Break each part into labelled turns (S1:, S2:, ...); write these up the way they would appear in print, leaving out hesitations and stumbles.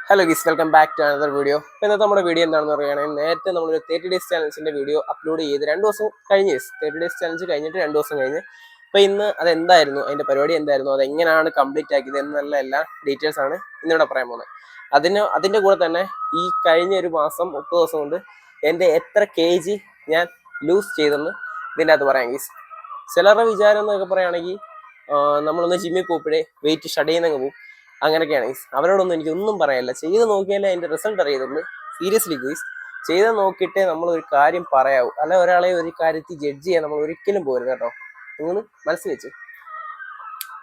S1: Hello guys, welcome back to another video. ഇന്നത്തെ നമ്മുടെ video എന്താണെന്ന് പറയുകയാണെങ്കിൽ, നേരത്തെ നമ്മളൊരു 30 ഡേയ്സ് ചാലഞ്ചിന്റെ വീഡിയോ അപ്ലോഡ് ചെയ്ത് 2 ദിവസം കഴിഞ്ഞ് 30 ഡേയ്സ് ചാലഞ്ച് കഴിഞ്ഞിട്ട് 2 ദിവസം കഴിഞ്ഞ്. അപ്പോൾ ഇന്ന് അതെന്തായിരുന്നു, അതിന്റെ പരിപാടി എന്തായിരുന്നു, അതെങ്ങനെയാണ് കംപ്ലീറ്റ് ആക്കിയത് എന്നുള്ള എല്ലാ ഡീറ്റെയിൽസ് ആണ് ഇന്നിവിടെ പറയാൻ പോകുന്നത്. അതിന്റെ കൂടെ തന്നെ ഈ കഴിഞ്ഞ ഒരു മാസം 30 ദിവസം കൊണ്ട് എൻ്റെ എത്ര kg ഞാൻ ലൂസ് ചെയ്തെന്ന് ഇതിൻ്റെ അകത്ത് പറയാം ഗീസ്. ചിലരുടെ വിചാരം എന്നൊക്കെ പറയുകയാണെങ്കിൽ നമ്മളൊന്ന് ജിമ്മിൽ പോയപ്പോഴേ വെയിറ്റ് ഷഡ് ചെയ്യുന്നങ്ങ് പോകും, അങ്ങനെയൊക്കെയാണ് ഗീസ്. അവരോടൊന്നും എനിക്കൊന്നും പറയാനില്ല. ചെയ്ത് നോക്കിയാലേ അതിൻ്റെ റിസൾട്ട് അറിയത്തുള്ളൂ. സീരിയസ്ലി ഗീസ്, ചെയ്ത് നോക്കിയിട്ടേ നമ്മൾ ഒരു കാര്യം പറയാവൂ. അല്ല ഒരാളെ ഒരു കാര്യത്തിൽ ജഡ്ജ് ചെയ്യാൻ നമ്മൾ ഒരിക്കലും പോരുത് കേട്ടോ. നിങ്ങൾ മനസ്സിൽ വെച്ച്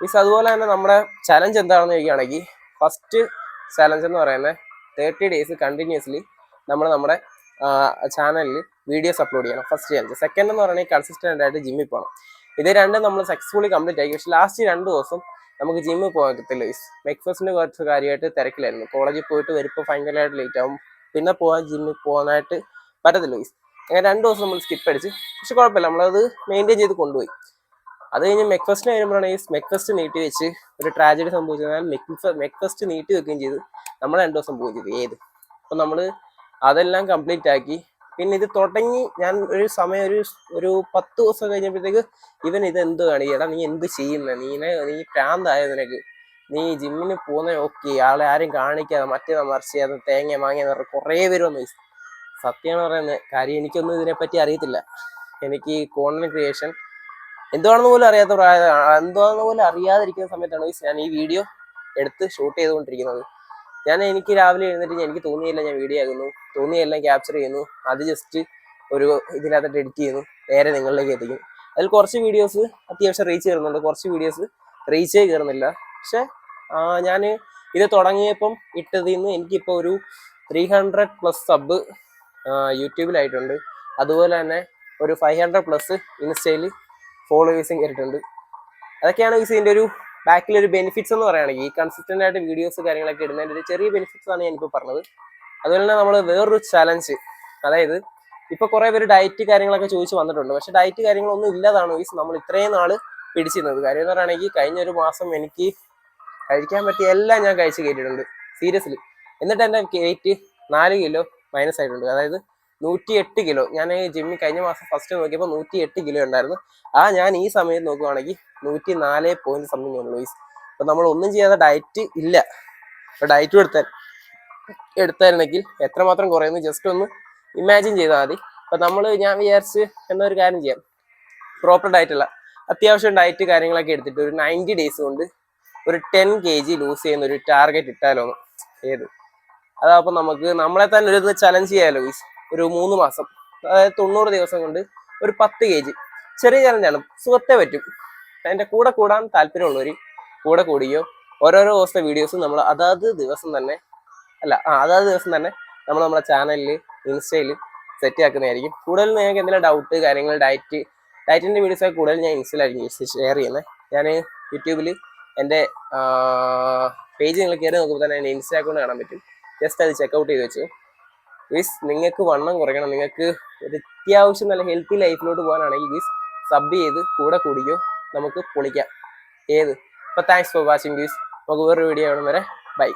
S1: ഗീസ്. അതുപോലെ തന്നെ നമ്മുടെ ചലഞ്ച് എന്താണെന്ന് ചോദിക്കുകയാണെങ്കിൽ, ഫസ്റ്റ് ചലഞ്ച് എന്ന് പറയുന്നത് 30 ഡേയ്സ് കണ്ടിന്യൂസ്ലി നമ്മൾ നമ്മുടെ ചാനലിൽ വീഡിയോസ് അപ്ലോഡ് ചെയ്യണം. First challenge. സെക്കൻഡ് എന്ന് പറയുന്നത് കൺസിസ്റ്റൻ്റ് ആയിട്ട് ജിമ്മിൽ പോകണം. ഇത് രണ്ടും നമ്മൾ സക്സസ്ഫുള്ളി കംപ്ലീറ്റ് ആക്കി. പക്ഷേ ലാസ്റ്റ് 2 ദിവസം നമുക്ക് ജിമ്മിൽ പോകത്തില്ല. ബ്രേക്ക്ഫാസ്റ്റിന് കുറച്ച് കാര്യമായിട്ട് തിരക്കിലായിരുന്നു. കോളേജിൽ പോയിട്ട് വരുമ്പോൾ ഭയങ്കരമായിട്ട് ലേറ്റ് ആവും. പിന്നെ ജിമ്മിൽ പോകാനായിട്ട് പറ്റത്തില്ല. അങ്ങനെ 2 ദിവസം നമ്മൾ സ്കിപ്പ് അടിച്ച്. പക്ഷെ കുഴപ്പമില്ല, നമ്മളത് മെയിൻറ്റെയിൻ ചെയ്ത് കൊണ്ടുപോയി. അത് കഴിഞ്ഞ് മെക്ഫസ്റ്റ് വരുമ്പോഴാണ് ഈ മെക്ഫസ്റ്റ് നീട്ടി വെച്ച് ഒരു ട്രാജഡി സംഭവിച്ചതിനാൽ മെക്ഫസ്റ്റ് നീട്ടി വെക്കുകയും ചെയ്ത് നമ്മൾ 2 ദിവസം പോവുകയും ചെയ്തു. അപ്പം നമ്മൾ അതെല്ലാം കംപ്ലീറ്റ് ആക്കി. പിന്നെ ഇത് തുടങ്ങി ഞാൻ ഒരു സമയം ഒരു 10 ദിവസം കഴിഞ്ഞപ്പോഴത്തേക്ക് ഇവൻ ഇത് എന്ത് കാണിക്കടാ, നീ എന്ത് ചെയ്യുന്ന, നീ പ്രാന്തായ നിനക്ക്, നീ ജിമ്മിന് പോകുന്ന ഓക്കെ, ആളെ ആരും കാണിക്കാതെ മറ്റേതാ മറിച്ചാതെ തേങ്ങ മാങ്ങിയെന്ന് പറഞ്ഞ കുറേ പേര് വന്നു. സത്യമാണ് പറയുന്നത്. കാര്യം എനിക്കൊന്നും ഇതിനെപ്പറ്റി അറിയത്തില്ല. എനിക്ക് കോണ്ടന്റ് ക്രിയേഷൻ എന്താണെന്ന് പോലും അറിയാതിരിക്കുന്ന സമയത്താണ് ഞാൻ ഈ വീഡിയോ എടുത്ത് ഷൂട്ട് ചെയ്തുകൊണ്ടിരിക്കുന്നത്. എനിക്ക് രാവിലെ എഴുന്നേറ്റ് എനിക്ക് തോന്നിയില്ല ഞാൻ വീഡിയോ ആകുന്നു, തോന്നിയെല്ലാം ക്യാപ്ചർ ചെയ്യുന്നു, അത് ജസ്റ്റ് ഒരു ഇതിനകത്ത് എഡിറ്റ് ചെയ്യുന്നു, നേരെ നിങ്ങളിലേക്ക് എത്തിക്കും. അതിൽ കുറച്ച് വീഡിയോസ് അത്യാവശ്യം റീച്ച് കയറുന്നുണ്ട്, കുറച്ച് വീഡിയോസ് റീച്ചേ കയറുന്നില്ല. പക്ഷെ ഞാൻ ഇത് തുടങ്ങിയപ്പം ഇട്ടതിൽ നിന്ന് എനിക്കിപ്പോൾ ഒരു 300+ സബ് യൂട്യൂബിലായിട്ടുണ്ട്. അതുപോലെ തന്നെ ഒരു 500+ ഇൻസ്റ്റയിൽ ഫോളോവേഴ്സും കയറിയിട്ടുണ്ട്. അതൊക്കെയാണ് ഇതിൻ്റെ ഒരു ബാക്കിലൊരു ബെനിഫിറ്റ്സ് എന്ന് പറയുകയാണെങ്കിൽ, ഈ കൺസിസ്റ്റൻ്റ് ആയിട്ട് വീഡിയോസ് കാര്യങ്ങളൊക്കെ ഇടുന്നതിൻ്റെ ഒരു ചെറിയ ബെനിഫിറ്റ്സ് ആണ് ഞാനിപ്പോൾ പറഞ്ഞത്. അതുപോലെ തന്നെ നമ്മൾ വേറൊരു ചലഞ്ച്, അതായത് ഇപ്പോൾ കുറേ പേര് ഡയറ്റ് കാര്യങ്ങളൊക്കെ ചോദിച്ച് വന്നിട്ടുണ്ട്. പക്ഷേ ഡയറ്റ് കാര്യങ്ങളൊന്നും ഇല്ലാതാണ് നമ്മൾ ഇത്രയും നാൾ പിടിച്ചിരുന്നത്. കാര്യം എന്ന് പറയുകയാണെങ്കിൽ, കഴിഞ്ഞ ഒരു മാസം എനിക്ക് കഴിക്കാൻ പറ്റിയ എല്ലാം ഞാൻ കഴിച്ച് കയറ്റിയിട്ടുണ്ട് സീരിയസ്ലി. എന്നിട്ട് എൻ്റെ വെയിറ്റ് 4 കിലോ മൈനസ് ആയിട്ടുണ്ട്. അതായത് 108 കിലോ. ഞാൻ ജിമ്മിൽ കഴിഞ്ഞ മാസം ഫസ്റ്റ് നോക്കിയപ്പോൾ 108 കിലോ ഉണ്ടായിരുന്നു. ഞാൻ ഈ സമയത്ത് നോക്കുവാണെങ്കിൽ 104 പോയിന്റ് സംതിങ് ഉള്ളൂ. അപ്പം നമ്മൾ ഒന്നും ചെയ്യാതെ ഡയറ്റ് ഇല്ല. അപ്പോൾ ഡയറ്റും എടുത്തായിരുന്നെങ്കിൽ എത്രമാത്രം കുറയുന്നു ജസ്റ്റ് ഒന്ന് ഇമാജിൻ ചെയ്താൽ മതി. അപ്പം ഞാൻ വിചാരിച്ച് എന്നൊരു കാര്യം ചെയ്യാം, പ്രോപ്പർ ഡയറ്റ് അല്ല, അത്യാവശ്യം ഡയറ്റ് കാര്യങ്ങളൊക്കെ എടുത്തിട്ട് ഒരു 90 ഡേയ്സ് കൊണ്ട് ഒരു 10 kg ലൂസ് ചെയ്യുന്ന ഒരു ടാർഗറ്റ് ഇട്ടാലോ. ഏത് അതപ്പോൾ നമുക്ക് നമ്മളെ തന്നെ ഒരു ചലഞ്ച് ചെയ്യാമല്ലോ. ഒരു 3 മാസം, അതായത് 90 ദിവസം കൊണ്ട് ഒരു 10 kg. ചെറിയ ചലഞ്ചാണ്, സുഖത്തെ പറ്റും. എൻ്റെ കൂടെ കൂടാൻ താല്പര്യമുള്ളവർ കൂടെ കൂടിയോ. ഓരോരോ ദിവസത്തെ വീഡിയോസ് നമ്മൾ അതാത് ദിവസം തന്നെ നമ്മൾ നമ്മുടെ ചാനലിൽ ഇൻസ്റ്റയിൽ സെറ്റ് ആക്കുന്നതായിരിക്കും. കൂടുതൽ നിങ്ങൾക്ക് എന്തെങ്കിലും ഡൗട്ട് കാര്യങ്ങൾ ഡയറ്റിൻ്റെ വീഡിയോസൊക്കെ കൂടുതൽ ഞാൻ ഇൻസ്റ്റയിലായിരിക്കും ഷെയർ ചെയ്യുന്നത്. ഞാൻ യൂട്യൂബിൽ എൻ്റെ പേജ് നിങ്ങൾ കയറി നോക്കുമ്പോൾ തന്നെ എൻ്റെ ഇൻസ്റ്റ അക്കൗണ്ട് കാണാൻ പറ്റും. ജസ്റ്റ് അത് ചെക്കൗട്ട് ചെയ്ത് വെച്ചു. നിങ്ങൾക്ക് വണ്ണം കുറയ്ക്കണം, നിങ്ങൾക്ക് ഒരു അത്യാവശ്യം നല്ല ഹെൽത്തി ലൈഫിലോട്ട് പോകാനാണെങ്കിൽ സബ് ചെയ്ത് കൂടെ കൂടിയോ, നമുക്ക് പൊളിക്കാം. അപ്പോൾ താങ്ക്സ് ഫോർ വാച്ചിങ്. നമുക്ക് വേറൊരു വീഡിയോ ആവണം വരെ ബൈ.